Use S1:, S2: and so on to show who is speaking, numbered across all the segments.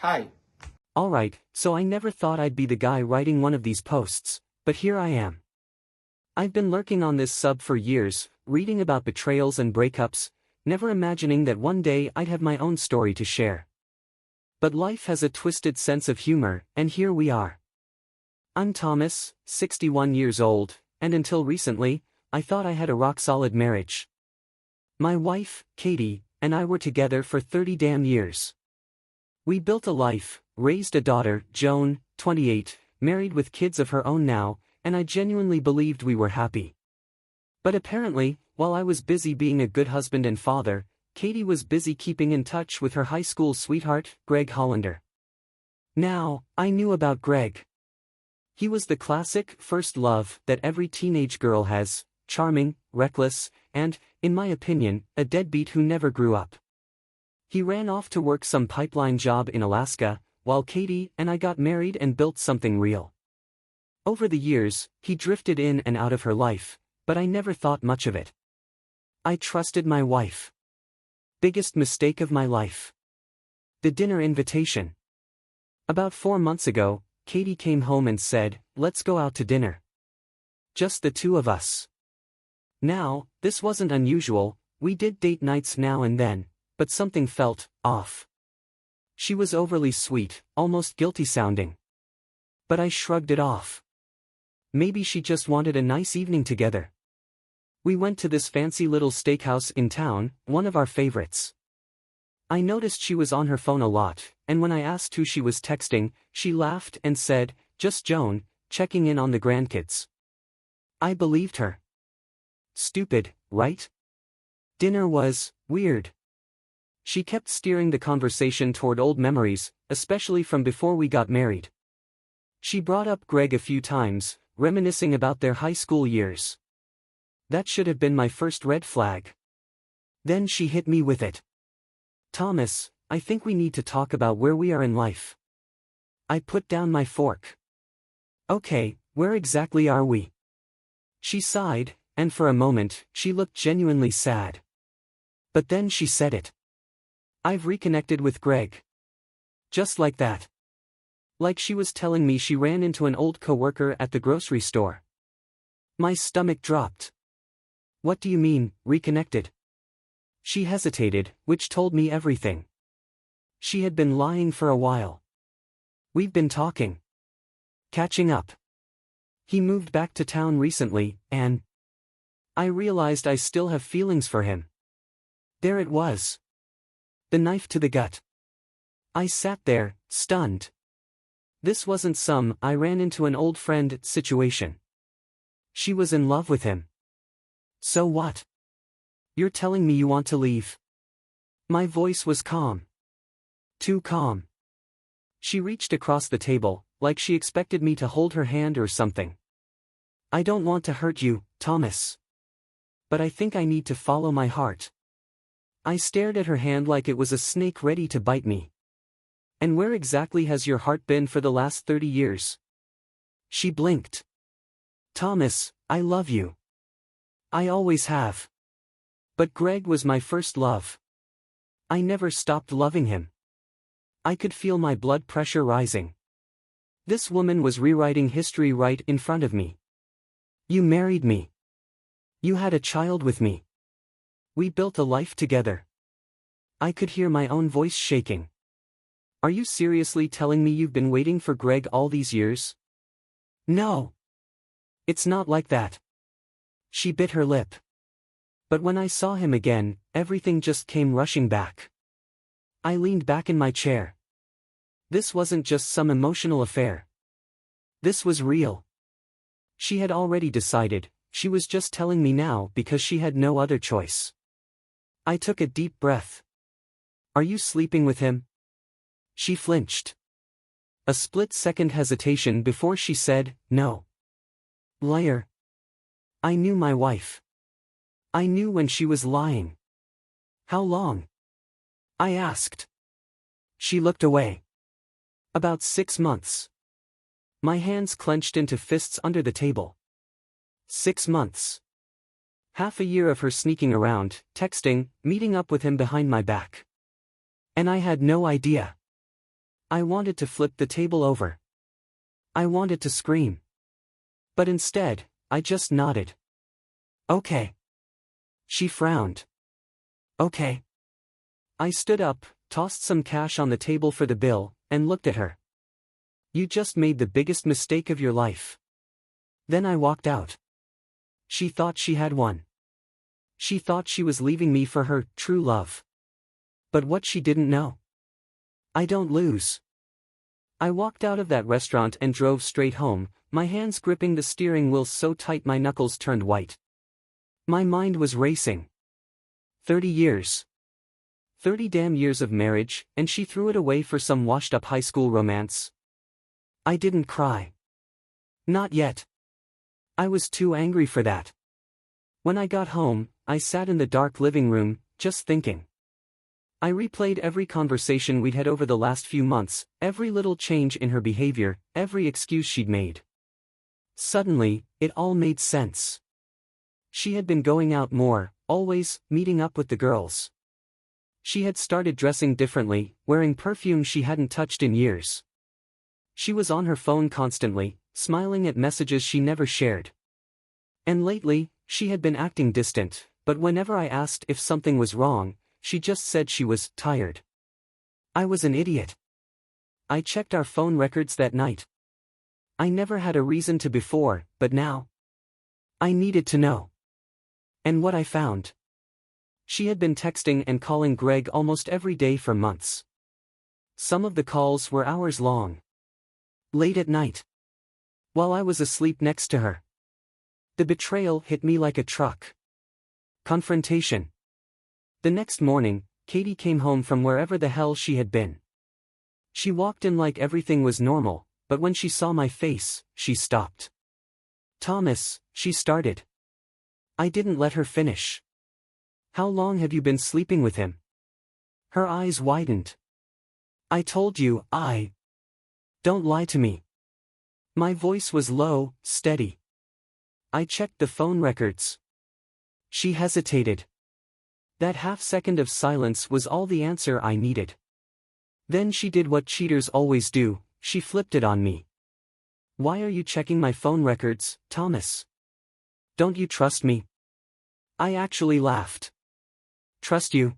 S1: Hi.
S2: Alright, so I never thought I'd be the guy writing one of these posts, but here I am. I've been lurking on this sub for years, reading about betrayals and breakups, never imagining that one day I'd have my own story to share. But life has a twisted sense of humor, and here we are. I'm Thomas, 61 years old, and until recently, I thought I had a rock-solid marriage. My wife, Katie, and I were together for 30 damn years. We built a life, raised a daughter, Joan, 28, married with kids of her own now, and I genuinely believed we were happy. But apparently, while I was busy being a good husband and father, Katie was busy keeping in touch with her high school sweetheart, Greg Hollander. Now, I knew about Greg. He was the classic first love that every teenage girl has, charming, reckless, and, in my opinion, a deadbeat who never grew up. He ran off to work some pipeline job in Alaska, while Katie and I got married and built something real. Over the years, he drifted in and out of her life, but I never thought much of it. I trusted my wife. Biggest mistake of my life. The dinner invitation. About 4 months ago, Katie came home and said, "Let's go out to dinner. Just the two of us." Now, this wasn't unusual, we did date nights now and then, but something felt off. She was overly sweet, almost guilty sounding. But I shrugged it off. Maybe she just wanted a nice evening together. We went to this fancy little steakhouse in town, one of our favorites. I noticed she was on her phone a lot, and when I asked who she was texting, she laughed and said, "Just Joan, checking in on the grandkids." I believed her. Stupid, right? Dinner was weird. She kept steering the conversation toward old memories, especially from before we got married. She brought up Greg a few times, reminiscing about their high school years. That should have been my first red flag. Then she hit me with it. "Thomas, I think we need to talk about where we are in life." I put down my fork. "Okay, where exactly are we?" She sighed, and for a moment, she looked genuinely sad. But then she said it. "I've reconnected with Greg." Just like that. Like she was telling me she ran into an old coworker at the grocery store. My stomach dropped. "What do you mean, reconnected?" She hesitated, which told me everything. She had been lying for a while. "We've been talking. Catching up. He moved back to town recently, and I realized I still have feelings for him." There it was. The knife to the gut. I sat there, stunned. This wasn't some "I ran into an old friend" situation. She was in love with him. So what? "You're telling me you want to leave?" My voice was calm. Too calm. She reached across the table, like she expected me to hold her hand or something. "I don't want to hurt you, Thomas. But I think I need to follow my heart." I stared at her hand like it was a snake ready to bite me. "And where exactly has your heart been for the last 30 years? She blinked. "Thomas, I love you. I always have. But Greg was my first love. I never stopped loving him." I could feel my blood pressure rising. This woman was rewriting history right in front of me. "You married me. You had a child with me. We built a life together." I could hear my own voice shaking. "Are you seriously telling me you've been waiting for Greg all these years?" "No. It's not like that." She bit her lip. But when I saw him again, everything just came rushing back. I leaned back in my chair. This wasn't just some emotional affair. This was real. She had already decided, she was just telling me now because she had no other choice. I took a deep breath. "Are you sleeping with him?" She flinched. A split-second hesitation before she said, "No." Liar. I knew my wife. I knew when she was lying. "How long?" I asked. She looked away. "About 6 months." My hands clenched into fists under the table. 6 months. Half a year of her sneaking around, texting, meeting up with him behind my back. And I had no idea. I wanted to flip the table over. I wanted to scream. But instead, I just nodded. Okay. She frowned. Okay. I stood up, tossed some cash on the table for the bill, and looked at her. You just made the biggest mistake of your life. Then I walked out. She thought she had won. She thought she was leaving me for her true love. But what she didn't know. I don't lose. I walked out of that restaurant and drove straight home, my hands gripping the steering wheel so tight my knuckles turned white. My mind was racing. 30 years. 30 damn years of marriage, and she threw it away for some washed-up high school romance. I didn't cry. Not yet. I was too angry for that. When I got home, I sat in the dark living room, just thinking. I replayed every conversation we'd had over the last few months, every little change in her behavior, every excuse she'd made. Suddenly, it all made sense. She had been going out more, always, meeting up with the girls. She had started dressing differently, wearing perfume she hadn't touched in years. She was on her phone constantly, smiling at messages she never shared. And lately, she had been acting distant, but whenever I asked if something was wrong, she just said she was tired. I was an idiot. I checked our phone records that night. I never had a reason to before, but now. I needed to know. And what I found. She had been texting and calling Greg almost every day for months. Some of the calls were hours long. Late at night. While I was asleep next to her. The betrayal hit me like a truck. Confrontation. The next morning, Katie came home from wherever the hell she had been. She walked in like everything was normal, but when she saw my face, she stopped. Thomas, she started. I didn't let her finish. How long have you been sleeping with him? Her eyes widened. I told you, Don't lie to me. My voice was low, steady. I checked the phone records. She hesitated. That half-second of silence was all the answer I needed. Then she did what cheaters always do, she flipped it on me. Why are you checking my phone records, Thomas? Don't you trust me? I actually laughed. Trust you?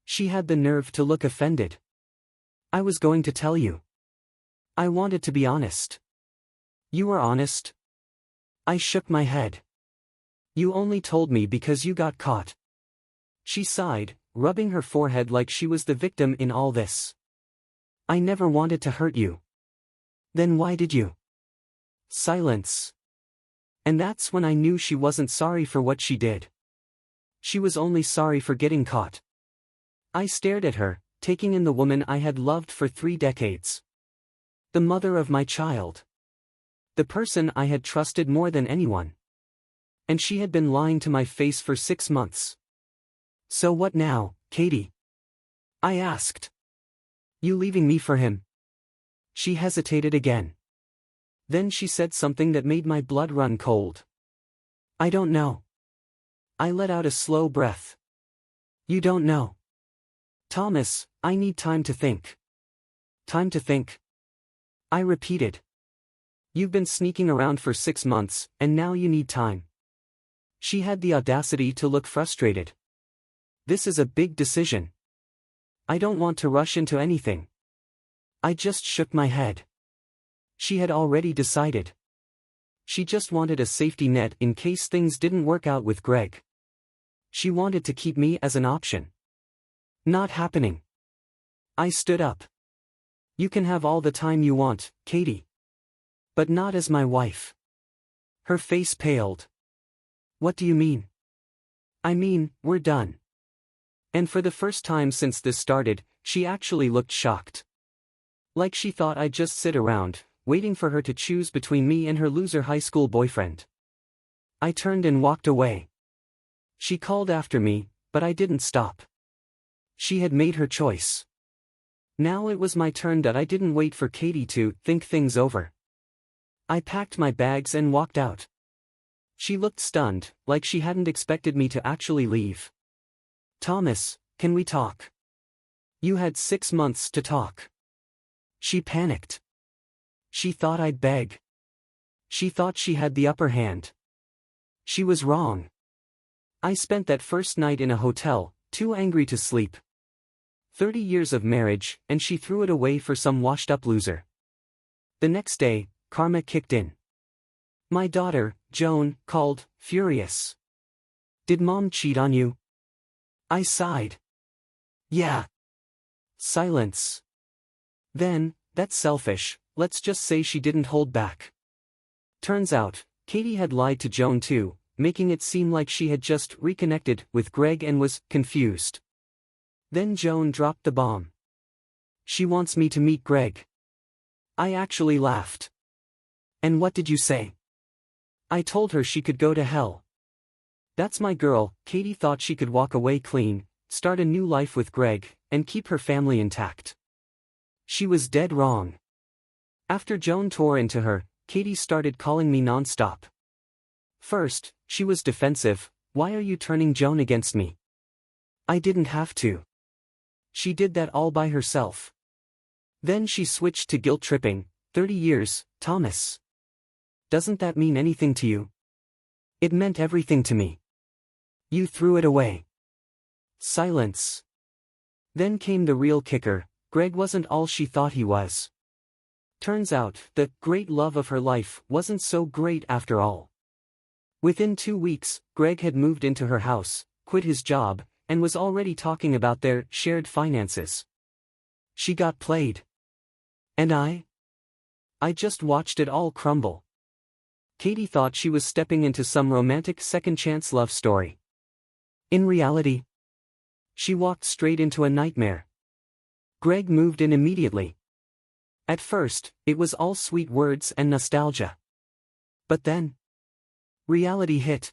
S2: She had the nerve to look offended. I was going to tell you. I wanted to be honest. You were honest? I shook my head. You only told me because you got caught. She sighed, rubbing her forehead like she was the victim in all this. I never wanted to hurt you. Then why did you? Silence. And that's when I knew she wasn't sorry for what she did. She was only sorry for getting caught. I stared at her, taking in the woman I had loved for 3 decades. The mother of my child. The person I had trusted more than anyone. And she had been lying to my face for 6 months. So what now, Katie? I asked. You leaving me for him? She hesitated again. Then she said something that made my blood run cold. I don't know. I let out a slow breath. You don't know. Thomas, I need time to think. Time to think. I repeated. You've been sneaking around for 6 months, and now you need time. She had the audacity to look frustrated. This is a big decision. I don't want to rush into anything. I just shook my head. She had already decided. She just wanted a safety net in case things didn't work out with Greg. She wanted to keep me as an option. Not happening. I stood up. You can have all the time you want, Katie. But not as my wife. Her face paled. What do you mean? I mean, we're done. And for the first time since this started, she actually looked shocked. Like she thought I'd just sit around, waiting for her to choose between me and her loser high school boyfriend. I turned and walked away. She called after me, but I didn't stop. She had made her choice. Now it was my turn that I didn't wait for Katie to think things over. I packed my bags and walked out. She looked stunned, like she hadn't expected me to actually leave. Thomas, can we talk? You had 6 months to talk. She panicked. She thought I'd beg. She thought she had the upper hand. She was wrong. I spent that first night in a hotel, too angry to sleep. 30 years of marriage, and she threw it away for some washed-up loser. The next day, karma kicked in. My daughter, Joan, called, furious. Did Mom cheat on you? I sighed. Yeah. Silence. Then, that's selfish, let's just say she didn't hold back. Turns out, Katie had lied to Joan too, making it seem like she had just reconnected with Greg and was confused. Then Joan dropped the bomb. She wants me to meet Greg. I actually laughed. And what did you say? I told her she could go to hell. That's my girl. Katie thought she could walk away clean, start a new life with Greg, and keep her family intact. She was dead wrong. After Joan tore into her, Katie started calling me nonstop. First, she was defensive. Why are you turning Joan against me? I didn't have to. She did that all by herself. Then she switched to guilt-tripping. 30 years, Thomas. Doesn't that mean anything to you? It meant everything to me. You threw it away. Silence. Then came the real kicker. Greg wasn't all she thought he was. Turns out, the great love of her life wasn't so great after all. Within 2 weeks, Greg had moved into her house, quit his job, and was already talking about their shared finances. She got played. And I just watched it all crumble. Katie thought she was stepping into some romantic second-chance love story. In reality, she walked straight into a nightmare. Greg moved in immediately. At first, it was all sweet words and nostalgia. But then, reality hit.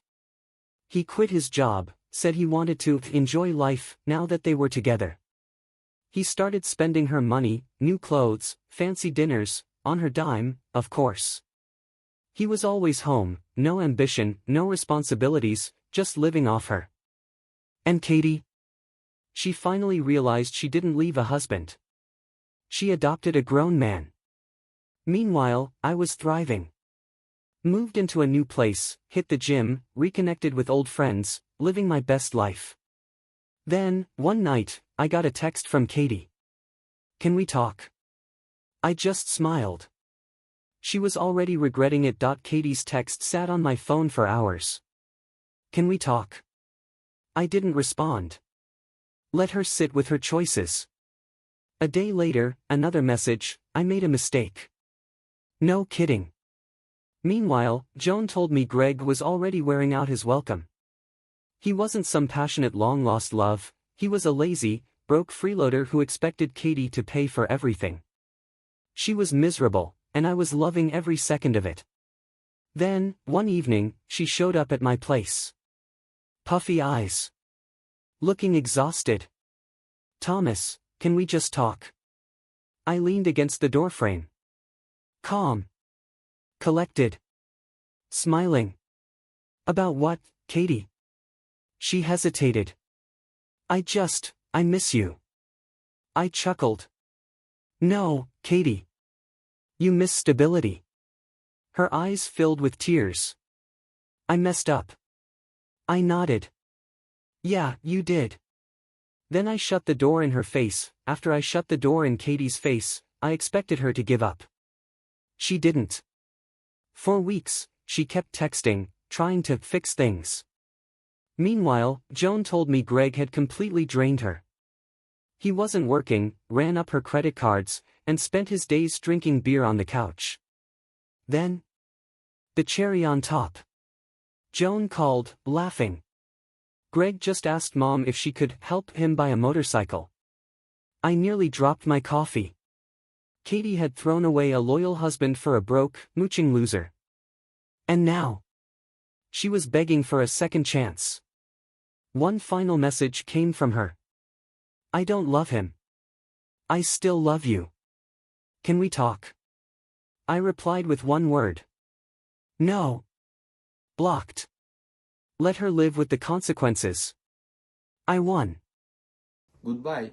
S2: He quit his job, said he wanted to enjoy life now that they were together. He started spending her money, new clothes, fancy dinners, on her dime, of course. He was always home, no ambition, no responsibilities, just living off her. And Katie? She finally realized she didn't leave a husband. She adopted a grown man. Meanwhile, I was thriving. Moved into a new place, hit the gym, reconnected with old friends, living my best life. Then, one night, I got a text from Katie. Can we talk? I just smiled. She was already regretting it. Katie's text sat on my phone for hours. Can we talk? I didn't respond. Let her sit with her choices. A day later, another message, I made a mistake. No kidding. Meanwhile, Joan told me Greg was already wearing out his welcome. He wasn't some passionate long-lost love, he was a lazy, broke freeloader who expected Katie to pay for everything. She was miserable, and I was loving every second of it. Then, one evening, she showed up at my place. Puffy eyes. Looking exhausted. Thomas, can we just talk? I leaned against the doorframe. Calm. Collected. Smiling. About what, Katie? She hesitated. I miss you. I chuckled. No, Katie. You miss stability. Her eyes filled with tears. I messed up. I nodded. Yeah, you did. Then I shut the door in her face. After I shut the door in Katie's face, I expected her to give up. She didn't. For weeks, she kept texting, trying to fix things. Meanwhile, Joan told me Greg had completely drained her. He wasn't working, ran up her credit cards, and spent his days drinking beer on the couch. Then, the cherry on top. Joan called, laughing. Greg just asked Mom if she could help him buy a motorcycle. I nearly dropped my coffee. Katie had thrown away a loyal husband for a broke, mooching loser. And now, she was begging for a second chance. One final message came from her. I don't love him. I still love you. Can we talk? I replied with one word. No. Blocked. Let her live with the consequences. I won.
S1: Goodbye.